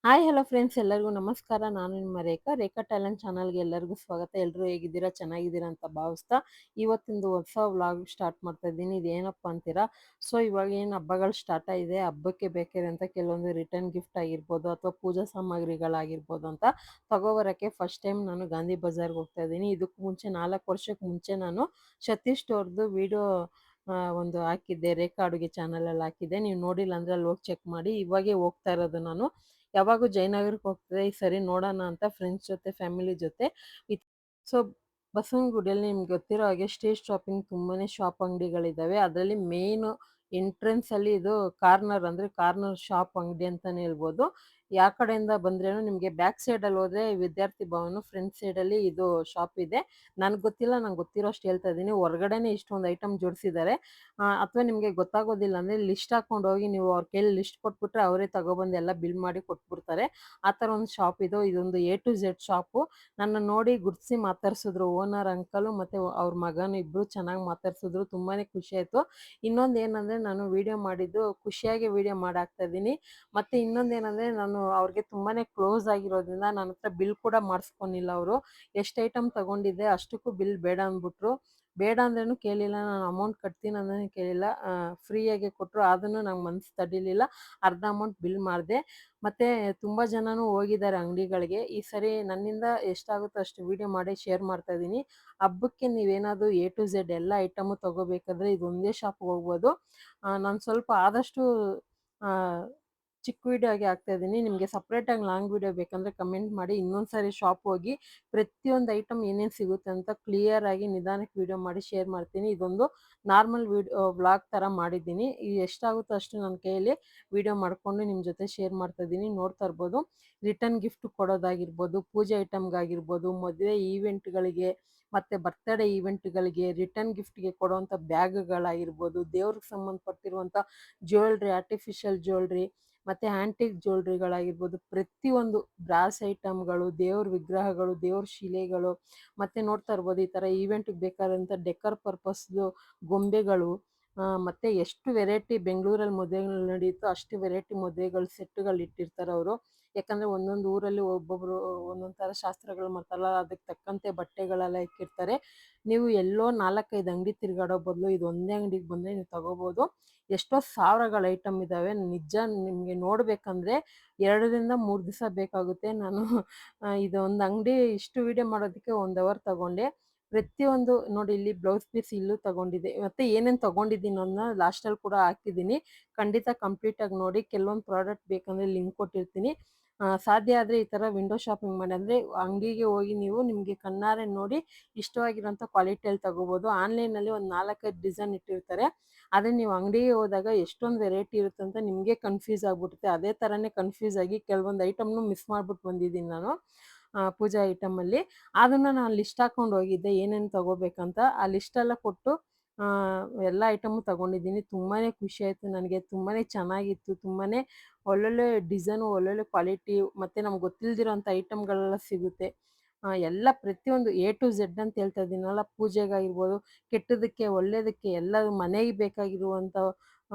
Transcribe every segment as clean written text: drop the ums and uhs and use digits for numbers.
Hi hello friends ಎಲ್ಲರಿಗೂ ನಮಸ್ಕಾರ. ನಾನು ನಿಮ್ಮ ರೇಖಾ ಟ್ಯಾಲೆಂಟ್ ಚಾನಲ್ಗೆ ಎಲ್ಲರಿಗೂ ಸ್ವಾಗತ. ಎಲ್ಲರೂ ಹೇಗಿದ್ದೀರಾ? ಚೆನ್ನಾಗಿದ್ದೀರಾ ಅಂತ ಭಾವಿಸ್ತಾ ಇವತ್ತಿಂದು ಹೊಸ ವ್ಲಾಗ್ ಸ್ಟಾರ್ಟ್ ಮಾಡ್ತಾ ಇದ್ದೀನಿ. ಇದೇನಪ್ಪ ಅಂತೀರಾ? ಸೊ ಇವಾಗ ಏನು ಹಬ್ಬಗಳು ಸ್ಟಾರ್ಟ್ ಆಗಿದೆ, ಹಬ್ಬಕ್ಕೆ ಬೇಕಾದಂಥ ಕೆಲವೊಂದು ರಿಟರ್ನ್ ಗಿಫ್ಟ್ ಆಗಿರ್ಬೋದು ಅಥವಾ ಪೂಜಾ ಸಾಮಗ್ರಿಗಳಾಗಿರ್ಬೋದು ಅಂತ ತಗೋಬರೋಕ್ಕೆ ಫಸ್ಟ್ ಟೈಮ್ ನಾನು ಗಾಂಧಿ ಬಜಾರ್ಗೆ ಹೋಗ್ತಾ ಇದ್ದೀನಿ. ಇದಕ್ಕೂ ಮುಂಚೆ 4 ವರ್ಷಕ್ಕೆ ಮುಂಚೆ ನಾನು ಸತೀಶ್ ಅವ್ರದ್ದು ವಿಡಿಯೋ ಒಂದು ಹಾಕಿದ್ದೆ, ರೇಖಾ ಅಡುಗೆ ಚಾನಲಲ್ಲಿ ಹಾಕಿದ್ದೆ. ನೀವು ನೋಡಿಲ್ಲ ಅಂದರೆ ಅಲ್ಲಿ ಹೋಗಿ ಚೆಕ್ ಮಾಡಿ. ಇವಾಗೇ ಹೋಗ್ತಾ ಇರೋದು ನಾನು. ಯಾವಾಗೂ ಜಯನಗರಕ್ಕೆ ಹೋಗ್ತಿದ್ದೆ, ಈ ಸರಿ ನೋಡೋಣ ಅಂತ ಫ್ರೆಂಡ್ಸ್ ಜೊತೆ ಫ್ಯಾಮಿಲಿ ಜೊತೆ ಸೊ ಬಸವನಗುಡಿಯಲ್ಲಿ ನಿಮ್ಗೆ ಗೊತ್ತಿರೋ ಹಾಗೆ ಸ್ಟ್ರೀಟ್ ಶಾಪಿಂಗ್ ತುಂಬಾನೇ ಶಾಪ್ ಅಂಗಡಿಗಳಿದ್ದಾವೆ. ಅದರಲ್ಲಿ ಮೇನ್ ಎಂಟ್ರೆನ್ಸ್ ಅಲ್ಲಿ ಇದು ಕಾರ್ನರ್, ಅಂದ್ರೆ ಕಾರ್ನರ್ ಶಾಪ್ ಅಂಗಡಿ ಅಂತಾನೆ ಹೇಳ್ಬೋದು. ಯಾವ ಕಡೆಯಿಂದ ಬಂದ್ರೇನು ನಿಮಗೆ ಬ್ಯಾಕ್ ಸೈಡ್ ಅಲ್ಲಿ ಹೋದ್ರೆ ವಿದ್ಯಾರ್ಥಿ ಭವನ, ಫ್ರಂಟ್ ಸೈಡ್ ಅಲ್ಲಿ ಇದು ಶಾಪ್ ಇದೆ. ನನ್ಗೆ ಗೊತ್ತಿಲ್ಲ, ನಂಗೆ ಗೊತ್ತಿರೋ ಅಷ್ಟು ಹೇಳ್ತಾ ಇದ್ದೀನಿ. ಹೊರಗಡೆನೆ ಇಷ್ಟೊಂದು ಐಟಮ್ ಜೋಡಿಸಿದ್ದಾರೆ. ಅಥವಾ ನಿಮಗೆ ಗೊತ್ತಾಗೋದಿಲ್ಲ ಅಂದರೆ ಲಿಸ್ಟ್ ಹಾಕೊಂಡು ಹೋಗಿ ನೀವು ಅವ್ರ ಕೈಯಲ್ಲಿ ಲಿಸ್ಟ್ ಕೊಟ್ಬಿಟ್ರೆ ಅವರೇ ತಗೊಬಂದು ಎಲ್ಲ ಬಿಲ್ ಮಾಡಿ ಕೊಟ್ಬಿಡ್ತಾರೆ. ಆ ಥರ ಒಂದು ಶಾಪ್ ಇದು. ಇದೊಂದು ಎ ಟು ಝೆಡ್ ಶಾಪು. ನನ್ನ ನೋಡಿ ಗುರ್ತಿಸಿ ಮಾತಾಡ್ಸಿದ್ರು ಓನರ್ ಅಂಕಲು ಮತ್ತು ಅವ್ರ ಮಗನು, ಇಬ್ಬರು ಚೆನ್ನಾಗಿ ಮಾತಾಡ್ಸಿದ್ರು. ತುಂಬಾ ಖುಷಿ ಆಯಿತು. ಇನ್ನೊಂದು ಏನಂದರೆ, ನಾನು ವಿಡಿಯೋ ಮಾಡಿದ್ದು ಖುಷಿಯಾಗಿ ವಿಡಿಯೋ ಮಾಡಾಕ್ತಾ ಇದ್ದೀನಿ. ಮತ್ತು ಇನ್ನೊಂದೇನೆಂದರೆ, ನಾನು ಅವ್ರಿಗೆ ತುಂಬಾ ಕ್ಲೋಸ್ ಆಗಿರೋದ್ರಿಂದ ನನ್ನ ಹತ್ರ ಬಿಲ್ ಕೂಡ ಮಾಡಿಸ್ಕೊಂಡಿಲ್ಲ ಅವರು. ಎಷ್ಟು ಐಟಮ್ ತಗೊಂಡಿದ್ದೆ ಅಷ್ಟಕ್ಕೂ ಬಿಲ್ ಬೇಡ ಅಂದ್ಬಿಟ್ರು. ಬೇಡ ಅಂದ್ರೇನು ಕೇಳಿಲ್ಲ, ನಾನು ಅಮೌಂಟ್ ಕಟ್ತೀನಿ ಅಂದ್ರೂ ಕೇಳಿಲ್ಲ. ಫ್ರೀಯಾಗೆ ಕೊಟ್ಟರು. ಅದನ್ನು ನಂಗೆ ಮನಸ್ಸು ತಡಿಲಿಲ್ಲ, ಅರ್ಧ ಅಮೌಂಟ್ ಬಿಲ್ ಮಾಡಿದೆ. ಮತ್ತು ತುಂಬ ಜನನೂ ಹೋಗಿದ್ದಾರೆ ಅಂಗಡಿಗಳಿಗೆ. ಈ ಸರಿ ನನ್ನಿಂದ ಎಷ್ಟಾಗುತ್ತೋ ಅಷ್ಟು ವಿಡಿಯೋ ಮಾಡಿ ಶೇರ್ ಮಾಡ್ತಾ ಇದ್ದೀನಿ. ಹಬ್ಬಕ್ಕೆ ನೀವೇನಾದರೂ ಎ ಟು ಝೆಡ್ ಎಲ್ಲ ಐಟಮು ತೊಗೋಬೇಕಾದ್ರೆ ಇದೊಂದೇ ಶಾಪ್ಗೆ ಹೋಗ್ಬೋದು. ನಾನು ಸ್ವಲ್ಪ ಆದಷ್ಟು ಚಿಕ್ಕ ವಿಡಿಯೋ ಆಗಿ ಹಾಕ್ತಾ ಇದ್ದೀನಿ. ನಿಮಗೆ ಸಪ್ರೇಟಾಗಿ ಲಾಂಗ್ ವಿಡಿಯೋ ಬೇಕಂದರೆ ಕಮೆಂಟ್ ಮಾಡಿ. ಇನ್ನೊಂದು ಸಾರಿ ಶಾಪ್ ಹೋಗಿ ಪ್ರತಿಯೊಂದು ಐಟಮ್ ಏನೇನು ಸಿಗುತ್ತೆ ಅಂತ ಕ್ಲಿಯರ್ ಆಗಿ ನಿಧಾನಕ್ಕೆ ವಿಡಿಯೋ ಮಾಡಿ ಶೇರ್ ಮಾಡ್ತೀನಿ. ಇದೊಂದು ನಾರ್ಮಲ್ ವ್ಲಾಗ್ ಥರ ಮಾಡಿದ್ದೀನಿ. ಎಷ್ಟಾಗುತ್ತೋ ಅಷ್ಟು ನನ್ನ ಕೈಯಲ್ಲಿ ವಿಡಿಯೋ ಮಾಡಿಕೊಂಡು ನಿಮ್ಮ ಜೊತೆ ಶೇರ್ ಮಾಡ್ತಾ ಇದ್ದೀನಿ. ನೋಡ್ತಾ ಇರ್ಬೋದು, ರಿಟರ್ನ್ ಗಿಫ್ಟ್ ಕೊಡೋದಾಗಿರ್ಬೋದು, ಪೂಜೆ ಐಟಮ್ಗಾಗಿರ್ಬೋದು, ಮದುವೆ ಈವೆಂಟ್ಗಳಿಗೆ ಮತ್ತು ಬರ್ತ್ಡೇ ಈವೆಂಟ್ಗಳಿಗೆ ರಿಟರ್ನ್ ಗಿಫ್ಟ್ಗೆ ಕೊಡುವಂಥ ಬ್ಯಾಗ್ಗಳಾಗಿರ್ಬೋದು, ದೇವ್ರಿಗೆ ಸಂಬಂಧಪಟ್ಟಿರುವಂಥ ಜ್ಯುವೆಲ್ರಿ, ಆರ್ಟಿಫಿಷಿಯಲ್ ಜ್ಯುವೆಲ್ರಿ ಮತ್ತು ಆ್ಯಂಟಿಕ್ ಜ್ಯುವೆಲ್ರಿಗಳಾಗಿರ್ಬೋದು, ಪ್ರತಿಯೊಂದು ಬ್ರಾಸ್ ಐಟಮ್ಗಳು, ದೇವ್ರ ವಿಗ್ರಹಗಳು, ದೇವ್ರ ಶಿಲೆಗಳು, ಮತ್ತು ನೋಡ್ತಾ ಇರ್ಬೋದು ಈ ಥರ ಈವೆಂಟಿಗೆ ಬೇಕಾದಂಥ ಡೆಕರ್ ಪರ್ಪಸ್ದು ಗೊಂಬೆಗಳು, ಮತ್ತು ಎಷ್ಟು ವೆರೈಟಿ ಬೆಂಗಳೂರಲ್ಲಿ ಮದುವೆಗಳು ನಡೆಯುತ್ತೋ ಅಷ್ಟು ವೆರೈಟಿ ಮದುವೆಗಳು ಸೆಟ್ಟುಗಳು ಇಟ್ಟಿರ್ತಾರೆ ಅವರು. ಯಾಕಂದರೆ ಒಂದೊಂದು ಊರಲ್ಲಿ ಒಬ್ಬೊಬ್ಬರು ಒಂದೊಂದು ಥರ ಶಾಸ್ತ್ರಗಳು ಮಾಡ್ತಾರಲ್ಲ, ಅದಕ್ಕೆ ತಕ್ಕಂತೆ ಬಟ್ಟೆಗಳೆಲ್ಲ ಇಕ್ಕಿರ್ತಾರೆ. ನೀವು ಎಲ್ಲೋ 4-5 ಅಂಗಡಿ ತಿರುಗಾಡೋ ಬದಲು ಇದು ಒಂದೇ ಅಂಗಡಿಗೆ ಬಂದರೆ ನೀವು ತಗೋಬೋದು. ಎಷ್ಟೋ ಸಾವಿರಗಳ ಐಟಮ್ ಇದ್ದಾವೆ. ನಿಜ ನಿಮಗೆ ನೋಡಬೇಕಂದ್ರೆ 2ರಿಂದ 3 ದಿವಸ ಬೇಕಾಗುತ್ತೆ. ನಾನು ಇದೊಂದು ಅಂಗಡಿ ಇಷ್ಟು ವಿಡಿಯೋ ಮಾಡೋದಕ್ಕೆ 1 ಅವರ್ ತಗೊಂಡೆ. ಪ್ರತಿಯೊಂದು ನೋಡಿ, ಇಲ್ಲಿ ಬ್ಲೌಸ್ ಪೀಸ್ ಇಲ್ಲೂ ತಗೊಂಡಿದ್ದೆ. ಮತ್ತು ಏನೇನು ತಗೊಂಡಿದ್ದೀನಿ ಅನ್ನೋದನ್ನ ಲಾಸ್ಟಲ್ಲಿ ಕೂಡ ಹಾಕಿದ್ದೀನಿ. ಖಂಡಿತ ಕಂಪ್ಲೀಟಾಗಿ ನೋಡಿ. ಕೆಲವೊಂದು ಪ್ರಾಡಕ್ಟ್ ಬೇಕಂದರೆ ಲಿಂಕ್ ಕೊಟ್ಟಿರ್ತೀನಿ. ಸಾಧ್ಯ ಆದರೆ ಈ ಥರ ವಿಂಡೋ ಶಾಪಿಂಗ್ ಮಾಡಿ, ಅಂದರೆ ಅಂಗಡಿಗೆ ಹೋಗಿ ನೀವು ನಿಮಗೆ ಕಣ್ಣಾರೆ ನೋಡಿ ಇಷ್ಟವಾಗಿರೋಂಥ ಕ್ವಾಲಿಟಿಯಲ್ಲಿ ತಗೋಬೋದು. ಆನ್ಲೈನಲ್ಲಿ ಒಂದು 4-5 ಡಿಸೈನ್ ಇಟ್ಟಿರ್ತಾರೆ. ಆದರೆ ನೀವು ಅಂಗಡಿಗೆ ಹೋದಾಗ ಎಷ್ಟೊಂದು ವೆರೈಟಿ ಇರುತ್ತೆ ಅಂತ ನಿಮಗೆ ಕನ್ಫ್ಯೂಸ್ ಆಗಿಬಿಡುತ್ತೆ. ಅದೇ ಥರನೇ ಕನ್ಫ್ಯೂಸ್ ಆಗಿ ಕೆಲವೊಂದು ಐಟಮ್ನು ಮಿಸ್ ಮಾಡ್ಬಿಟ್ಟು ಬಂದಿದ್ದೀನಿ ನಾನು ಪೂಜಾ ಐಟಮಲ್ಲಿ. ಅದನ್ನು ನಾನು ಲಿಸ್ಟ್ ಹಾಕ್ಕೊಂಡು ಹೋಗಿದ್ದೆ ಏನೇನು ತಗೋಬೇಕಂತ. ಆ ಲಿಸ್ಟೆಲ್ಲ ಕೊಟ್ಟು ಎಲ್ಲ ಐಟಮು ತಗೊಂಡಿದ್ದೀನಿ. ತುಂಬಾ ಖುಷಿ ಆಯಿತು ನನಗೆ. ತುಂಬಾ ಚೆನ್ನಾಗಿತ್ತು. ತುಂಬಾ ಒಳ್ಳೊಳ್ಳೆ ಡಿಸೈನು, ಒಳ್ಳೊಳ್ಳೆ ಕ್ವಾಲಿಟಿ, ಮತ್ತು ನಮ್ಗೆ ಗೊತ್ತಿಲ್ದಿರೋಂಥ ಐಟಮ್ಗಳೆಲ್ಲ ಸಿಗುತ್ತೆ. ಎಲ್ಲ ಪ್ರತಿಯೊಂದು ಎ ಟು ಝೆಡ್ ಅಂತ ಹೇಳ್ತಾ ಇದ್ದೀನಲ್ಲ, ಪೂಜೆಗಾಗಿರ್ಬೋದು, ಕೆಟ್ಟದಕ್ಕೆ ಒಳ್ಳೆಯದಕ್ಕೆ ಎಲ್ಲದು ಮನೆಗೆ ಬೇಕಾಗಿರುವಂಥ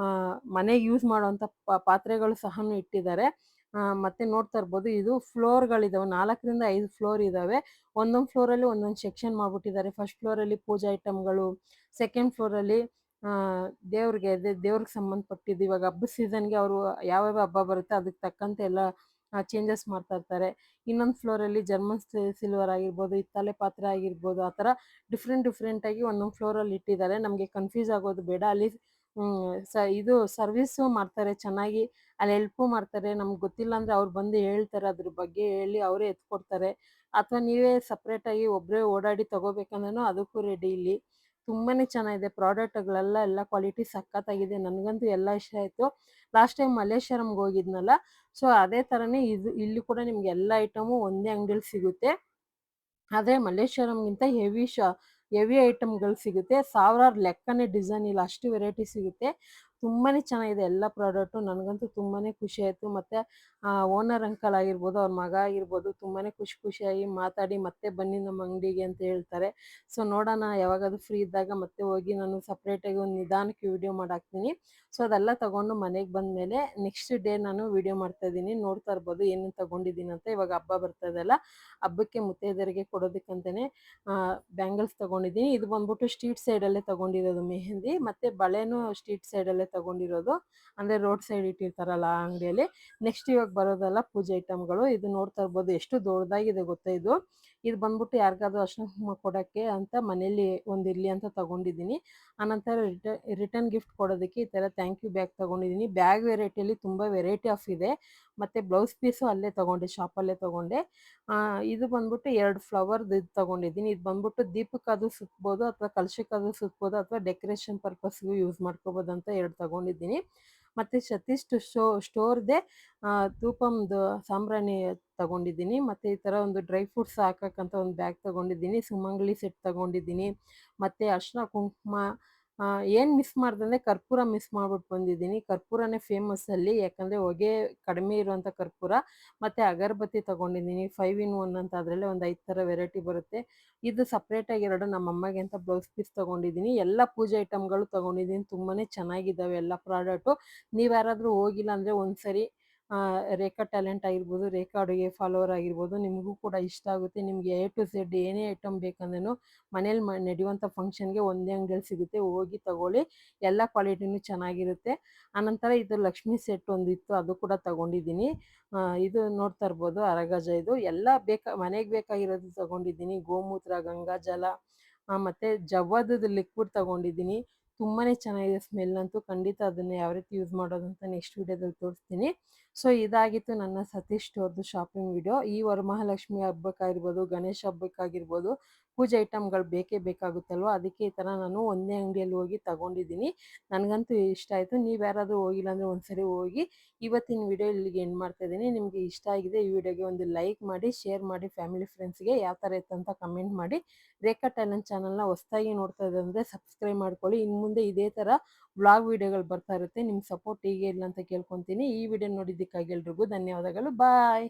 ಮನೆಗೆ ಯೂಸ್ ಮಾಡೋವಂಥ ಪಾತ್ರೆಗಳು ಸಹನೂ ಇಟ್ಟಿದ್ದಾರೆ. ಮತ್ತು ನೋಡ್ತಾ ಇರ್ಬೋದು, ಇದು ಫ್ಲೋರ್ಗಳಿದ್ದಾವೆ. 4ರಿಂದ 5 ಫ್ಲೋರ್ ಇದ್ದಾವೆ. ಒಂದೊಂದು ಫ್ಲೋರಲ್ಲಿ ಒಂದೊಂದು ಸೆಕ್ಷನ್ ಮಾಡಿಬಿಟ್ಟಿದ್ದಾರೆ. ಫಸ್ಟ್ ಫ್ಲೋರಲ್ಲಿ ಪೂಜಾ ಐಟಮ್ಗಳು, ಸೆಕೆಂಡ್ ಫ್ಲೋರಲ್ಲಿ ದೇವ್ರಿಗೆ, ಅದೇ ದೇವ್ರಿಗೆ ಸಂಬಂಧಪಟ್ಟಿದ್ದು. ಇವಾಗ ಹಬ್ಬದ ಸೀಸನ್ಗೆ ಅವರು ಯಾವ್ಯಾವ ಹಬ್ಬ ಬರುತ್ತೆ ಅದಕ್ಕೆ ತಕ್ಕಂತೆ ಎಲ್ಲ ಚೇಂಜಸ್ ಮಾಡ್ತಾ ಇರ್ತಾರೆ. ಇನ್ನೊಂದು ಫ್ಲೋರಲ್ಲಿ ಜರ್ಮನ್ ಸಿಲ್ವರ್ ಆಗಿರ್ಬೋದು, ಹಿತ್ತಾಳೆ ಪಾತ್ರೆ ಆಗಿರ್ಬೋದು, ಆ ಥರ ಡಿಫ್ರೆಂಟಾಗಿ ಒಂದೊಂದು ಫ್ಲೋರಲ್ಲಿ ಇಟ್ಟಿದ್ದಾರೆ. ನಮಗೆ ಕನ್ಫ್ಯೂಸ್ ಆಗೋದು ಬೇಡ. ಅಲ್ಲಿ ಇದು ಸರ್ವಿಸು ಮಾಡ್ತಾರೆ ಚೆನ್ನಾಗಿ. ಅಲ್ಲಿ ಹೆಲ್ಪು ಮಾಡ್ತಾರೆ. ನಮ್ಗೆ ಗೊತ್ತಿಲ್ಲ ಅಂದರೆ ಅವ್ರು ಬಂದು ಹೇಳ್ತಾರೆ, ಅದ್ರ ಬಗ್ಗೆ ಹೇಳಿ ಅವರೇ ಎತ್ಕೊಡ್ತಾರೆ. ಅಥವಾ ನೀವೇ ಸಪ್ರೇಟಾಗಿ ಒಬ್ಬರೇ ಓಡಾಡಿ ತಗೋಬೇಕಂದ್ರೂ ಅದಕ್ಕೂ ರೆಡಿ ಇಲ್ಲಿ. ತುಂಬಾ ಚೆನ್ನಾಗಿದೆ ಪ್ರಾಡಕ್ಟ್ಗಳೆಲ್ಲ. ಎಲ್ಲ ಕ್ವಾಲಿಟಿ ಸಖತ್ತಾಗಿದೆ. ನನಗಂತೂ ಎಲ್ಲ ಇಷ್ಟ ಆಯಿತು. ಲಾಸ್ಟ್ ಟೈಮ್ ಮಲ್ಲೇಶ್ವರಂಗೆ ಹೋಗಿದ್ನಲ್ಲ, ಸೊ ಅದೇ ಥರನೇ ಇಲ್ಲಿ ಕೂಡ ನಿಮ್ಗೆ ಎಲ್ಲ ಐಟಮು ಒಂದೇ ಅಂಗಡಿಯಲ್ಲಿ ಸಿಗುತ್ತೆ. ಆದರೆ ಮಲ್ಲೇಶ್ವರಂಗಿಂತ ಹೆವಿ ಐಟಮ್ಗಳು ಸಿಗುತ್ತೆ. ಸಾವಿರಾರು ಲೆಕ್ಕನೇ ಡಿಸೈನ್ ಇಲ್ಲ, ಅಷ್ಟು ವೆರೈಟಿ ಸಿಗುತ್ತೆ. ತುಂಬಾ ಚೆನ್ನಾಗಿದೆ ಎಲ್ಲ ಪ್ರಾಡಕ್ಟು. ನನಗಂತೂ ತುಂಬಾ ಖುಷಿ ಆಯಿತು. ಮತ್ತು ಓನರ್ ಅಂಕಲ್ ಆಗಿರ್ಬೋದು, ಅವ್ರ ಮಗ ಆಗಿರ್ಬೋದು ತುಂಬಾ ಖುಷಿಯಾಗಿ ಮಾತಾಡಿ ಮತ್ತೆ ಬನ್ನಿ ನಮ್ಮ ಅಂಗಡಿಗೆ ಅಂತ ಹೇಳ್ತಾರೆ. ಸೊ ನೋಡೋಣ ಯಾವಾಗಾದ್ರೂ ಫ್ರೀ ಇದ್ದಾಗ ಮತ್ತೆ ಹೋಗಿ ನಾನು ಸಪ್ರೇಟಾಗಿ ಒಂದು ನಿಧಾನಕ್ಕೆ ವಿಡಿಯೋ ಮಾಡಾಕ್ತೀನಿ. ಸೊ ಅದೆಲ್ಲ ತಗೊಂಡು ಮನೆಗೆ ಬಂದಮೇಲೆ ನೆಕ್ಸ್ಟ್ ಡೇ ನಾನು ವಿಡಿಯೋ ಮಾಡ್ತಾಯಿದ್ದೀನಿ. ನೋಡ್ತಾ ಇರ್ಬೋದು ಏನೇನು ತಗೊಂಡಿದ್ದೀನಿ ಅಂತ. ಇವಾಗ ಹಬ್ಬ ಬರ್ತಾ ಇದೆಯಲ್ಲ, ಹಬ್ಬಕ್ಕೆ ಮುತ್ತೈದೆಯರಿಗೆ ಕೊಡೋದಕ್ಕಂತಲೇ ಬ್ಯಾಂಗಲ್ಸ್ ತಗೊಂಡಿದ್ದೀನಿ. ಇದು ಬಂದ್ಬಿಟ್ಟು ಸ್ಟ್ರೀಟ್ ಸೈಡಲ್ಲೇ ತಗೊಂಡಿರೋದು ಮೆಹಂದಿ, ಮತ್ತು ಬಳೆನೂ ಸ್ಟ್ರೀಟ್ ಸೈಡಲ್ಲೇ ತಗೊಂಡಿರೋದು, ಅಂದರೆ ರೋಡ್ ಸೈಡ್ ಇಟ್ಟಿರ್ತಾರಲ್ಲ ಆ ಅಂಗಡಿಯಲ್ಲಿ. ನೆಕ್ಸ್ಟ್ ಇವಾಗ ಬರೋದಲ್ಲ ಪೂಜೆ ಐಟಮ್ಗಳು. ಇದು ನೋಡ್ತಾ ಇರ್ಬೋದು ಎಷ್ಟು ದೊಡ್ಡದಾಗಿದೆ ಗೊತ್ತಾ ಇದು. ಇದು ಬಂದ್ಬಿಟ್ಟು ಯಾರಿಗಾದ್ರೂ ಅರ್ಶಿನ ಕುಂಕುಮ ಕೊಡೋಕ್ಕೆ ಅಂತ ಮನೇಲಿ ಒಂದಿರಲಿ ಅಂತ ತಗೊಂಡಿದ್ದೀನಿ. ಆನಂತರ ರಿಟರ್ನ್ ಗಿಫ್ಟ್ ಕೊಡೋದಕ್ಕೆ ಈ ಥರ ಥ್ಯಾಂಕ್ ಯು ಬ್ಯಾಗ್ ತಗೊಂಡಿದ್ದೀನಿ. ಬ್ಯಾಗ್ ವೆರೈಟಿಯಲ್ಲಿ ತುಂಬ ವೆರೈಟಿ ಆಫ್ ಇದೆ. ಮತ್ತು ಬ್ಲೌಸ್ ಪೀಸು ಅಲ್ಲೇ ತಗೊಂಡೆ, ಶಾಪಲ್ಲೇ ತಗೊಂಡೆ. ಇದು ಬಂದ್ಬಿಟ್ಟು 2 ಫ್ಲವರ್ದು ಇದು ತಗೊಂಡಿದ್ದೀನಿ. ಇದು ಬಂದ್ಬಿಟ್ಟು ದೀಪಕ್ಕಾದ್ರೂ ಸುತ್ಬೋದು, ಅಥವಾ ಕಲಶಕ್ಕಾದ್ರೂ ಸುತ್ಬೋದು, ಅಥವಾ ಡೆಕೋರೇಷನ್ ಪರ್ಪಸ್ಗೂ ಯೂಸ್ ಮಾಡ್ಕೋಬೋದು ಅಂತ 2 ತಗೊಂಡಿದ್ದೀನಿ. ಮತ್ತು ಸತೀಶ್ ಸ್ಟೋರ್ದೇ ಧೂಪಮ್ದು ಸಾಂಬ್ರಾಣಿ ತಗೊಂಡಿದ್ದೀನಿ. ಮತ್ತು ಈ ಥರ ಒಂದು ಡ್ರೈ ಫ್ರೂಟ್ಸ್ ಹಾಕಕ್ಕಂತ ಒಂದು ಬ್ಯಾಗ್ ತಗೊಂಡಿದ್ದೀನಿ. ಸುಮಂಗ್ಲಿ ಸೆಟ್ ತಗೊಂಡಿದ್ದೀನಿ. ಮತ್ತು ಅರಿಶಿನ ಕುಂಕುಮ ಏನು ಮಿಸ್ ಮಾಡಿದೆ ಅಂದರೆ ಕರ್ಪೂರ ಮಿಸ್ ಮಾಡ್ಬಿಟ್ಟು ಬಂದಿದ್ದೀನಿ. ಕರ್ಪೂರನೇ ಫೇಮಸ್ ಅಲ್ಲಿ, ಯಾಕಂದರೆ ಹೊಗೆ ಕಡಿಮೆ ಇರುವಂಥ ಕರ್ಪೂರ. ಮತ್ತು ಅಗರಬತ್ತಿ ತಗೊಂಡಿದ್ದೀನಿ 5 in 1 ಅಂತ. ಅದರಲ್ಲೇ ಒಂದು 5 ಥರ ವೆರೈಟಿ ಬರುತ್ತೆ. ಇದು ಸಪ್ರೇಟಾಗಿ 2 ನಮ್ಮ ಅಮ್ಮಗೆ ಅಂತ ಬ್ಲೌಸ್ ಪೀಸ್ ತಗೊಂಡಿದ್ದೀನಿ. ಎಲ್ಲ ಪೂಜೆ ಐಟಮ್ಗಳು ತಗೊಂಡಿದ್ದೀನಿ. ತುಂಬಾ ಚೆನ್ನಾಗಿದ್ದಾವೆ ಎಲ್ಲ ಪ್ರಾಡಕ್ಟು. ನೀವು ಯಾರಾದರೂ ಹೋಗಿಲ್ಲ ಅಂದರೆ ಒಂದ್ಸರಿ ರೇಖಾ ಟ್ಯಾಲೆಂಟ್ ಆಗಿರ್ಬೋದು, ರೇಖಾ ಅಡುಗೆ ಫಾಲೋವರ್ ಆಗಿರ್ಬೋದು, ನಿಮಗೂ ಕೂಡ ಇಷ್ಟ ಆಗುತ್ತೆ. ನಿಮಗೆ ಎ ಟು ಝೆಡ್ ಏನೇ ಐಟಮ್ ಬೇಕಂದ್ರೂ ಮನೇಲಿ ನಡೆಯುವಂಥ ಫಂಕ್ಷನ್ಗೆ ಒಂದೇ ಅಂಗಡಿಯಲ್ಲಿ ಸಿಗುತ್ತೆ, ಹೋಗಿ ತಗೊಳ್ಳಿ. ಎಲ್ಲ ಕ್ವಾಲಿಟಿನೂ ಚೆನ್ನಾಗಿರುತ್ತೆ. ಆನಂತರ ಇದು ಲಕ್ಷ್ಮಿ ಸೆಟ್ ಒಂದಿತ್ತು, ಅದು ಕೂಡ ತಗೊಂಡಿದ್ದೀನಿ. ಇದು ನೋಡ್ತಾ ಇರ್ಬೋದು ಅರಗಜ. ಇದು ಎಲ್ಲ ಮನೆಗೆ ಬೇಕಾಗಿರೋದು ತಗೊಂಡಿದ್ದೀನಿ. ಗೋಮೂತ್ರ, ಗಂಗಾಜಲ, ಮತ್ತು ಜವ್ವದದ್ದು ಲಿಕ್ವಿಡ್ ತಗೊಂಡಿದ್ದೀನಿ. ತುಂಬಾ ಚೆನ್ನಾಗಿದೆ ಸ್ಮೆಲ್ ಅಂತೂ. ಖಂಡಿತ ಅದನ್ನು ಯಾವ ರೀತಿ ಯೂಸ್ ಮಾಡೋದು ಅಂತ ನೆಕ್ಸ್ಟ್ ವೀಡಿಯೋದಲ್ಲಿ ತೋರಿಸ್ತೀನಿ. ಸೊ ಇದಾಗಿತ್ತು ನನ್ನ ಸತೀಶ್ ಸ್ಟೋರ್ದು ಶಾಪಿಂಗ್ ವಿಡಿಯೋ. ಈ ವರಮಹಾಲಕ್ಷ್ಮಿ ಹಬ್ಬಕ್ಕಾಗಿರ್ಬೋದು, ಗಣೇಶ ಹಬ್ಬಕ್ಕಾಗಿರ್ಬೋದು, ಪೂಜೆ ಐಟಮ್ಗಳು ಬೇಕೇ ಬೇಕಾಗುತ್ತಲ್ವ, ಅದಕ್ಕೆ ಈ ಥರ ನಾನು ಒಂದೇ ಅಂಗಡಿಯಲ್ಲಿ ಹೋಗಿ ತಗೊಂಡಿದ್ದೀನಿ. ನನಗಂತೂ ಇಷ್ಟ ಆಯಿತು. ನೀವು ಯಾರಾದರೂ ಹೋಗಿಲ್ಲ ಅಂದರೆ ಒಂದ್ಸರಿ ಹೋಗಿ. ಇವತ್ತಿನ ವಿಡಿಯೋ ಇಲ್ಲಿಗೆ ಎಂಡ್ ಮಾಡ್ತಾಯಿದ್ದೀನಿ. ನಿಮಗೆ ಇಷ್ಟ ಆಗಿದೆ ಈ ವಿಡಿಯೋಗೆ ಒಂದು ಲೈಕ್ ಮಾಡಿ, ಶೇರ್ ಮಾಡಿ, ಫ್ಯಾಮಿಲಿ ಫ್ರೆಂಡ್ಸ್ಗೆ ಯಾವ ಥರ ಇತ್ತು ಅಂತ ಕಮೆಂಟ್ ಮಾಡಿ. ರೇಖಾ ಟ್ಯಾಲೆಂಟ್ ಚಾನಲ್ನ ಹೊಸದಾಗಿ ನೋಡ್ತಾ ಇದ್ದಂದರೆ ಸಬ್ಸ್ಕ್ರೈಬ್ ಮಾಡ್ಕೊಳ್ಳಿ. ಇನ್ನು ಮುಂದೆ ಇದೇ ಥರ ವ್ಲಾಗ್ ವಿಡಿಯೋಗಳು ಬರ್ತಾ ಇರುತ್ತೆ. ನಿಮ್ಮ ಸಪೋರ್ಟ್ ಹೀಗೆ ಇಲ್ಲ ಅಂತ ಕೇಳ್ಕೊತೀನಿ. ಈ ವಿಡಿಯೋ ನೋಡಿದ್ದಕ್ಕಾಗಿ ಎಲ್ರಿಗೂ ಧನ್ಯವಾದಗಳು. ಬಾಯ್.